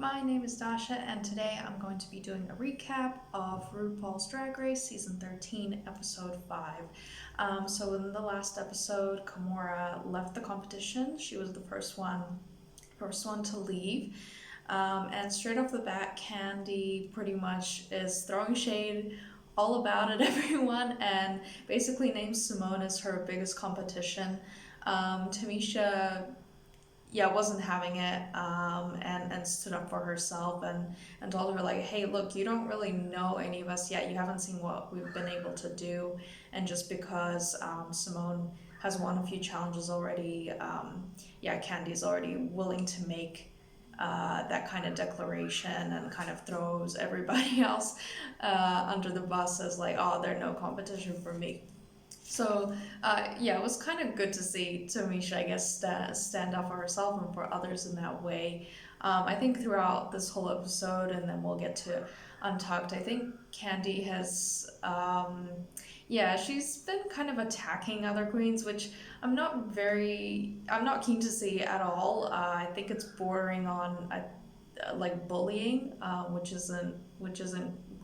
my name is Dasha, and today I'm going to be doing a recap of RuPaul's Drag Race Season 13, Episode 5. So in the last episode, Kimora left the competition. She was the first one to leave. And straight off the bat, Candy pretty much is throwing shade all about it, everyone, and basically names Simone as her biggest competition. Tamisha wasn't having it, and stood up for herself and told her, like, hey, look, you don't really know any of us yet. You haven't seen what we've been able to do. And just because Simone has won a few challenges already, Candy's already willing to make that kind of declaration and kind of throws everybody else under the bus as like, oh, they're no competition for me. So, it was kind of good to see Tamisha, I guess, stand up for herself and for others in that way. I think throughout this whole episode, and then we'll get to Untucked, I think Candy has, she's been kind of attacking other queens, which I'm not keen to see at all. I think it's bordering on like bullying, which isn't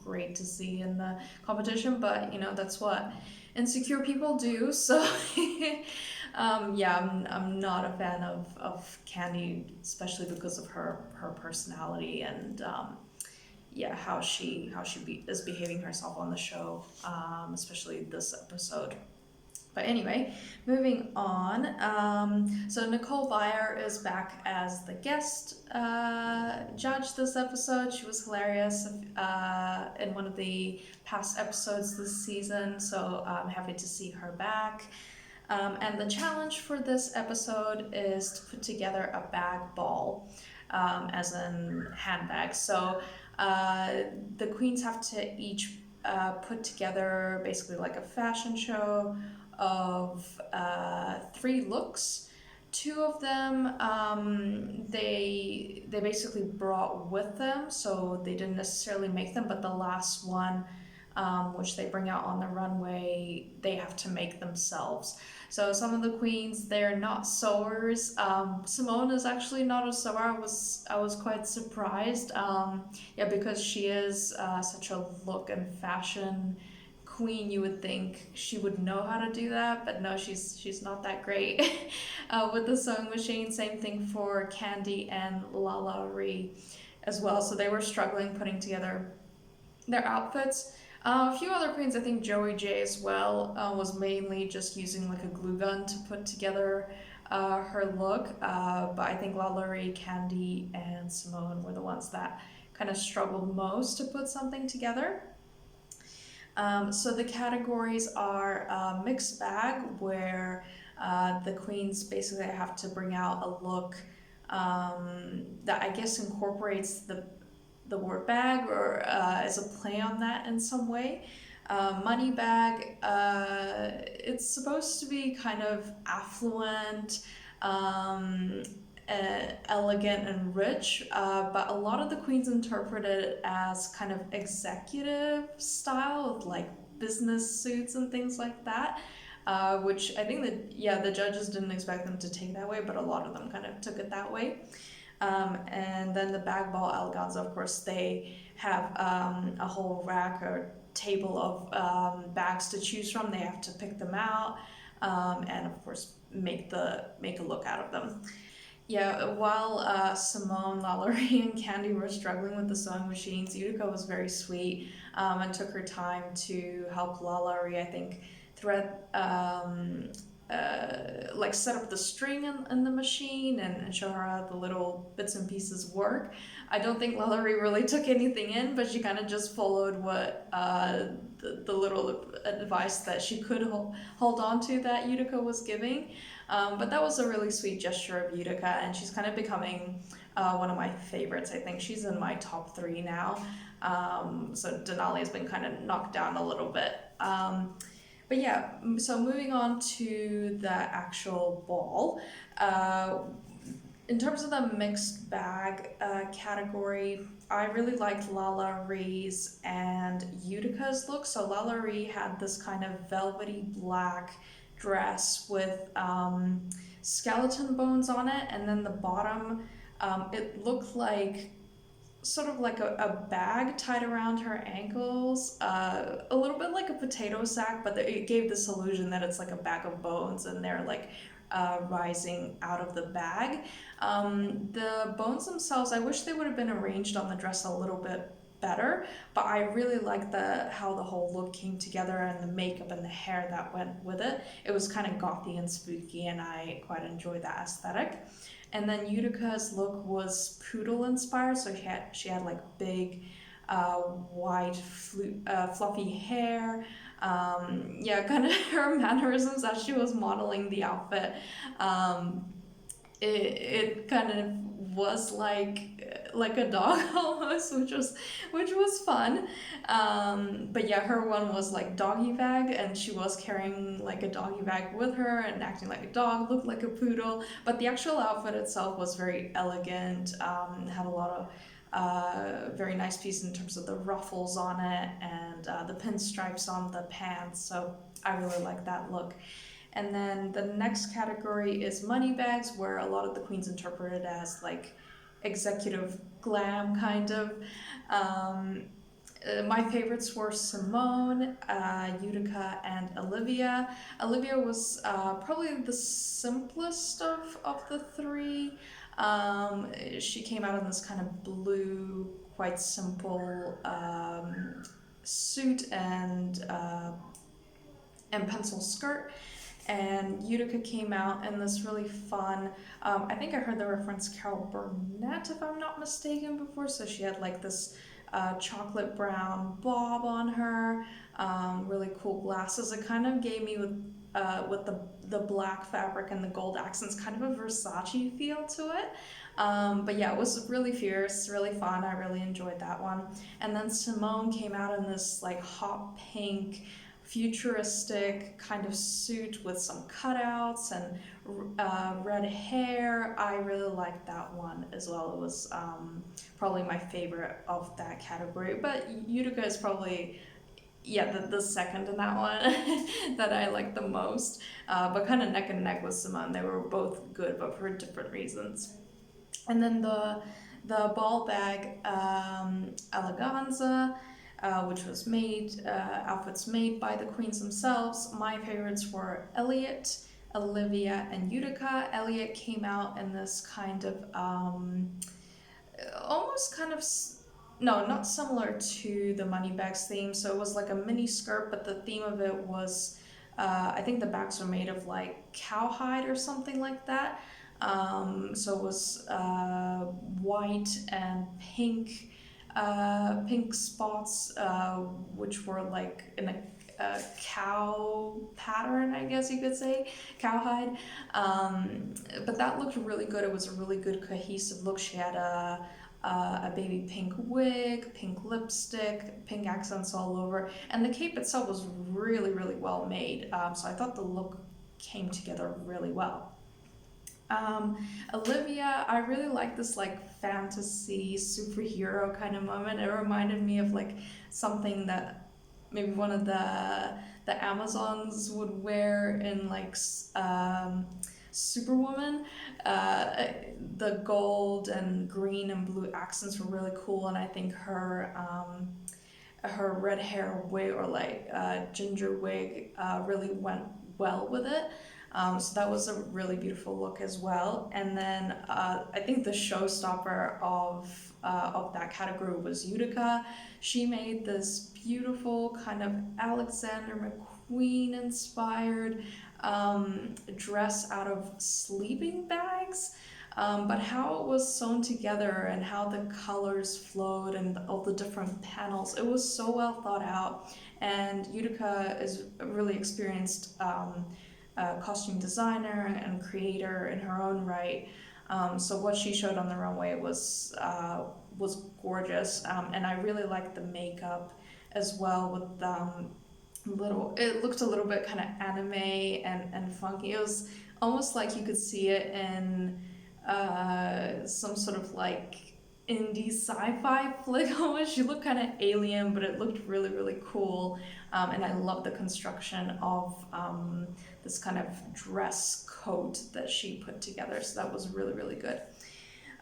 great to see in the competition, but that's what insecure people do. So I'm not a fan of Candy, especially because of her personality and how she is behaving herself on the show, especially this episode. But anyway, moving on. So Nicole Byer is back as the guest judge this episode. She was hilarious in one of the past episodes this season, so I'm happy to see her back. And the challenge for this episode is to put together a bag ball, as in handbags. So the queens have to each put together basically like a fashion show of 3 looks. 2 of them they basically brought with them, so they didn't necessarily make them, but the last one, which they bring out on the runway, they have to make themselves. So some of the queens, they're not sewers. Simone is actually not a sewer. I was quite surprised, because she is such a look and fashion queen. You would think she would know how to do that, but no, she's not that great with the sewing machine. Same thing for Candy and Lala Ree as well. So they were struggling putting together their outfits. A few other queens, I think Joey J as well, was mainly just using like a glue gun to put together her look. But I think Lala Ree, Candy, and Simone were the ones that kind of struggled most to put something together. So the categories are mixed bag, where the queens basically have to bring out a look that I guess incorporates the word bag, or is a play on that in some way. Money bag, it's supposed to be kind of affluent, elegant and rich, but a lot of the queens interpret it as kind of executive style, with like business suits and things like that, which I think that the judges didn't expect them to take that way, but a lot of them kind of took it that way. And then the bag ball eleganza, of course, they have a whole rack or table of bags to choose from. They have to pick them out, and of course make a look out of them. While Simone, Lala Ree, and Candy were struggling with the sewing machines, Utica was very sweet, and took her time to help Lala Ree, I think, thread, like set up the string in the machine and show her how the little bits and pieces work. I don't think Lala Ree really took anything in, but she kind of just followed what the little advice that she could hold on to that Utica was giving. But that was a really sweet gesture of Utica, and she's kind of becoming one of my favorites. I think she's in my top 3 now. So Denali has been kind of knocked down a little bit. So moving on to the actual ball. In terms of the mixed bag category, I really liked Lala Ree's and Utica's look. So Lala Ree had this kind of velvety black dress with skeleton bones on it, and then the bottom, it looked like sort of like a bag tied around her ankles, a little bit like a potato sack, but it gave this illusion that it's like a bag of bones and they're like rising out of the bag. The bones themselves, I wish they would have been arranged on the dress a little bit better, but I really like the how the whole look came together and the makeup and the hair that went with it. It was kind of gothy and spooky, and I quite enjoyed that aesthetic. And then Utica's look was poodle inspired, so she had like big, white, fluffy hair. Yeah, kind of her mannerisms as she was modeling the outfit. Um, it kind of was like a dog almost, which was fun. But yeah, her one was like doggy bag, and she was carrying like a doggy bag with her and acting like a dog, looked like a poodle. But the actual outfit itself was very elegant. Had a lot of very nice pieces in terms of the ruffles on it and the pinstripes on the pants. So I really like that look. And then the next category is money bags, where a lot of the queens interpret it as like executive glam kind of. Um, my favorites were Simone, Utica, and Olivia. Olivia was probably the simplest of the three. She came out in this kind of blue, quite simple suit and pencil skirt. And Utica came out in this really fun, I think I heard the reference Carol Burnett, if I'm not mistaken, before. So she had like this chocolate brown bob on her, really cool glasses. It kind of gave me with the black fabric and the gold accents, kind of a Versace feel to it. But yeah, it was really fierce, really fun. I really enjoyed that one. And then Simone came out in this like hot pink, futuristic kind of suit with some cutouts and red hair. I really liked that one as well. It was probably my favorite of that category. But Utica is probably, yeah, the second in that one that I like the most. But kind of neck and neck with Simone. They were both good, but for different reasons. And then the ball bag, eleganza, which was outfits made by the queens themselves. My favorites were Elliot, Olivia, and Utica. Elliot came out in this kind of almost kind of no, not similar to the Moneybags theme. So it was like a mini skirt, but the theme of it was I think the bags were made of like cowhide or something like that. So it was white and pink spots, which were like in a cow pattern, I guess you could say, cowhide. But that looked really good. It was a really good cohesive look. She had a baby pink wig, pink lipstick, pink accents all over, and the cape itself was really, really well made. So I thought the look came together really well. Olivia, I really like this like fantasy superhero kind of moment. It reminded me of like something that maybe one of the Amazons would wear in like Superwoman. The gold and green and blue accents were really cool, and I think her red hair wig or like ginger wig really went well with it. So that was a really beautiful look as well. And then I think the showstopper of that category was Utica. She made this beautiful kind of Alexander McQueen inspired dress out of sleeping bags. But how it was sewn together and how the colors flowed and all the different panels, it was so well thought out. And Utica is a really experienced costume designer and creator in her own right. So what she showed on the runway was gorgeous, and I really liked the makeup as well with it looked a little bit kind of anime and funky. It was almost like you could see it in some sort of like indie sci-fi flick almost. She looked kind of alien, but it looked really, really cool. And I love the construction of this kind of dress coat that she put together. So that was really, really good.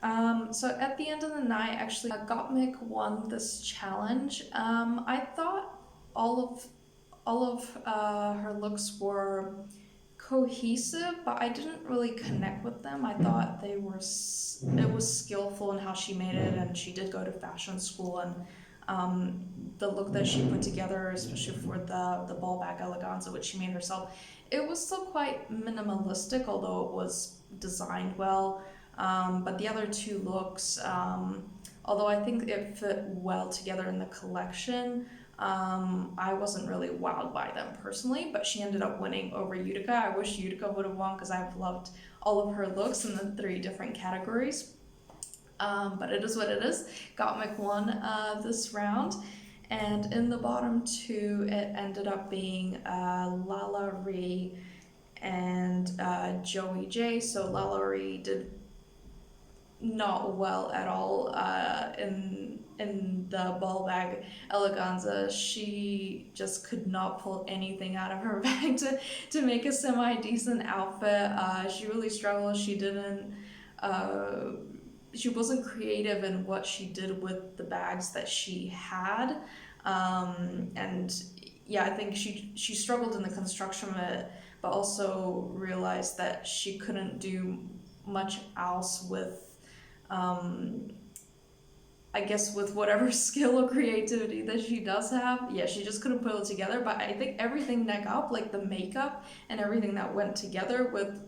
So at the end of the night, actually, Gottmik won this challenge. I thought all of her looks were cohesive, but I didn't really connect with them. I thought it was skillful in how she made it, and she did go to fashion school, and the look that she put together, especially for the ball bag eleganza, which she made herself, it was still quite minimalistic, although it was designed well. But the other two looks, although I think it fit well together in the collection, I wasn't really wowed by them personally, but she ended up winning over Utica. I wish Utica would have won because I've loved all of her looks in the 3 different categories. But it is what it is. Gottmik won this round. And in the bottom 2, it ended up being Lala Ree and Joey J. So Lala Ree did not well at all in the ball bag eleganza. She just could not pull anything out of her bag to make a semi-decent outfit. She really struggled. She wasn't creative in what she did with the bags that she had. And yeah, I think she struggled in the construction of it, but also realized that she couldn't do much else with I guess with whatever skill or creativity that she does have. Yeah, she just couldn't put it together. But I think everything neck up, like the makeup and everything that went together with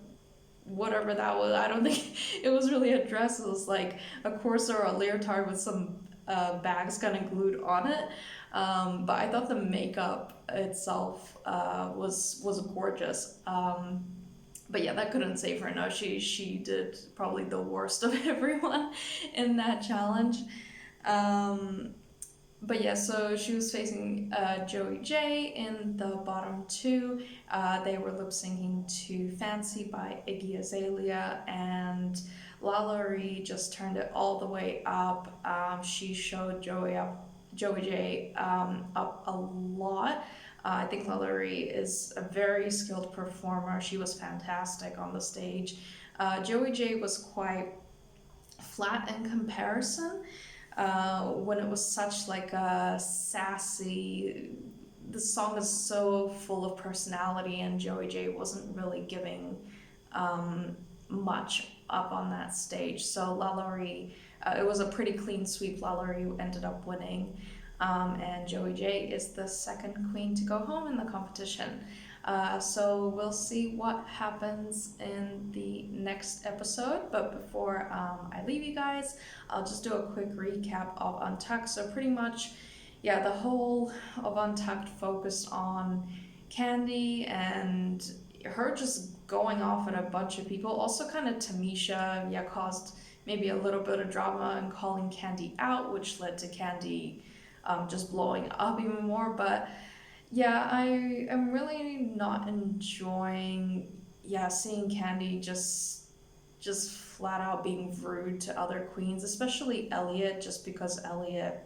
whatever that was, I don't think it was really a dress. It was like a corset or a leotard with some bags kind of glued on it. But I thought the makeup itself was gorgeous. But yeah, that couldn't save her. No, she did probably the worst of everyone in that challenge. But yeah, so she was facing Joey J in the bottom 2. They were lip syncing to Fancy by Iggy Azalea, and Lalaurie just turned it all the way up. She showed Joey J up a lot. I think Lalaurie is a very skilled performer. She was fantastic on the stage. Joey J was quite flat in comparison. When it was such like a sassy, the song is so full of personality, and Joey J wasn't really giving much up on that stage. So Lalaurie, it was a pretty clean sweep. Lalaurie ended up winning. And Joey J is the second queen to go home in the competition. So we'll see what happens in the next episode. But before I leave you guys, I'll just do a quick recap of Untucked. So pretty much, yeah, the whole of Untucked focused on Candy and her just going off at a bunch of people. Also kind of Tamisha, yeah, caused maybe a little bit of drama and calling Candy out, which led to Candy just blowing up even more. But yeah, I am really not enjoying seeing Candy just flat out being rude to other queens, especially Elliot, just because Elliot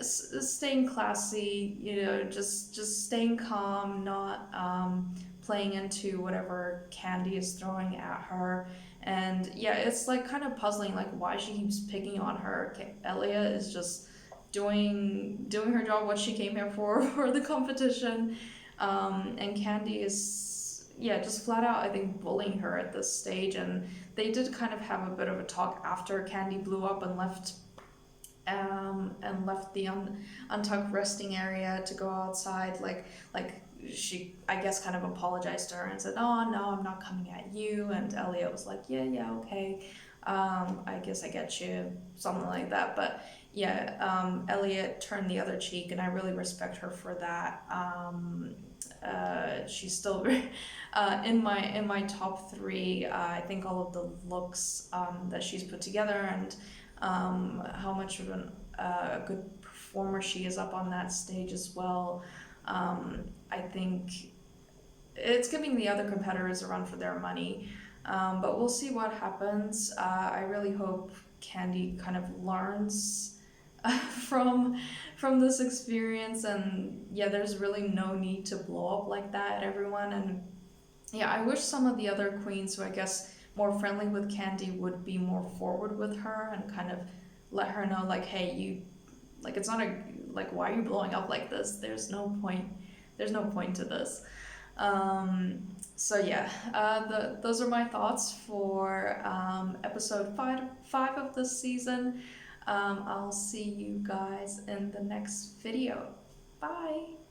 is staying classy, just staying calm, not playing into whatever Candy is throwing at her. And yeah, it's like kind of puzzling, like why she keeps picking on her. Elliot is just doing her job, what she came here for the competition, and Candy is just flat out, I think, bullying her at this stage. And they did kind of have a bit of a talk after Candy blew up and left the Untucked resting area to go outside. Like she, I guess, kind of apologized to her and said, "Oh no, I'm not coming at you." And Elliot was like, "Yeah, okay, I guess I get you," something like that. But yeah, Elliot turned the other cheek, and I really respect her for that. She's still in my top 3. I think all of the looks that she's put together, and how much of a good performer she is up on that stage as well. I think it's giving the other competitors a run for their money, but we'll see what happens. I really hope Candy kind of learns from this experience, and there's really no need to blow up like that at everyone. And I wish some of the other queens who I guess more friendly with Candy would be more forward with her and kind of let her know like, hey, you, like, it's not a, like, why are you blowing up like this? There's no point to this. So yeah, those are my thoughts for episode five of this season. I'll see you guys in the next video. Bye.